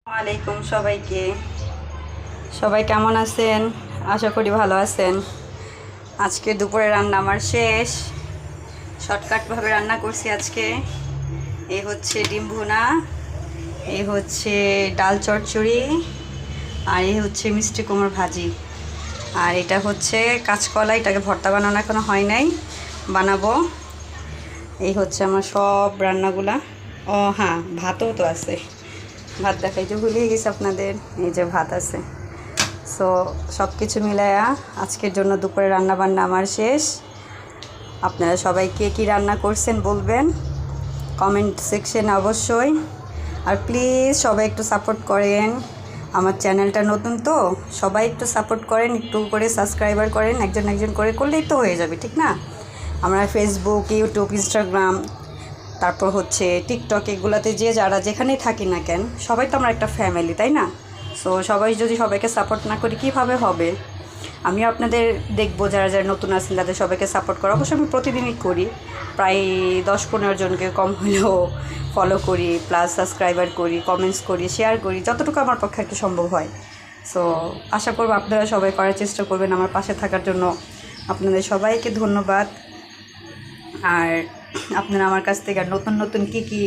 ওয়ালাইকুম সবাইকে। সবাই কেমন আছেন? আশা করি ভালো আছেন। আজকে দুপুরে রান্না আমার শেষ। শর্টকাটভাবে রান্না করছি আজকে। এই হচ্ছে ডিম ভুনা, এই হচ্ছে ডাল চচ্চড়ি, আর এই হচ্ছে মিষ্টি কুমড়োর ভাজি, আর এটা হচ্ছে কাঁচকলা। এটাকে ভর্তা বানানো এখনো হয় নাই, বানাবো। এই হচ্ছে আমার সব রান্নাগুলা। ও হ্যাঁ, ভাতও তো আছে। ভাত দেখাইতে ভুলিয়ে গেছি আপনাদের। এই যে ভাত আছে। সো সব কিছু মিলায়া আজকের জন্য দুপুরে রান্নাবান্না আমার শেষ। আপনারা সবাই কে কী রান্না করছেন বলবেন কমেন্ট সেকশনে অবশ্যই। আর প্লিজ সবাই একটু সাপোর্ট করেন। আমার চ্যানেলটা নতুন তো, সবাই একটু সাপোর্ট করেন, একটু করে সাবস্ক্রাইবার করেন। একজন একজন করে করলেই তো হয়ে যাবে, ঠিক না? আমরা ফেসবুক, ইউটিউব, ইনস্টাগ্রাম, তারপর হচ্ছে টিকটক, এগুলাতে যে যারা যেখানেই থাকি না কেন, সবাই তো আমরা একটা ফ্যামিলি, তাই না? সো সবাই যদি সবাইকে সাপোর্ট না করি কীভাবে হবে? আমিও আপনাদের দেখবো, যারা যারা নতুন আছেন তাদের সবাইকে সাপোর্ট করা। অবশ্য আমি প্রতিদিনই করি, প্রায় 10-15 জনকে কম হলেও ফলো করি, প্লাস সাবস্ক্রাইবার করি, কমেন্টস করি, শেয়ার করি, যতটুকু আমার পক্ষে একটু সম্ভব হয়। সো আশা করবো আপনারা সবাই করার চেষ্টা করবেন আমার পাশে থাকার জন্য। আপনাদের সবাইকে ধন্যবাদ। আর আপনারা আমার কাছ থেকে নতুন নতুন কী কী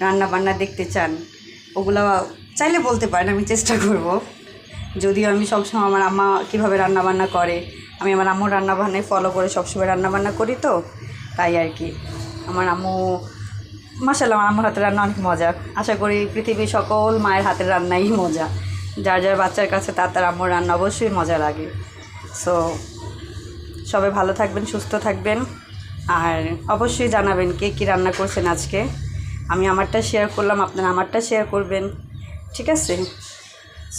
রান্নাবান্না দেখতে চান ওগুলো চাইলে বলতে পারেন, আমি চেষ্টা করব। যদিও আমি সবসময় আমার আম্মা কীভাবে রান্নাবান্না করে, আমি আমার আম্মুর রান্নাবান্নায় ফলো করে সবসময় রান্নাবান্না করি, তো তাই আর কি। আমার আম্মু মাশাআল্লাহ, আমার আম্মুর হাতের রান্না অনেক মজা। আশা করি পৃথিবীর সকল মায়ের হাতের রান্নাই মজা। যার যার বাচ্চার কাছে তার আম্মুর রান্না অবশ্যই মজা লাগে। সো সবাই ভালো থাকবেন, সুস্থ থাকবেন, আর অবশ্যই জানাবেন কে কী রান্না করছেন আজকে। আমি আমারটা শেয়ার করলাম, আপনারা আমারটা শেয়ার করবেন, ঠিক আছে?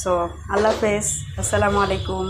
সো আল্লাহ হাফেজ, আসসালামু আলাইকুম।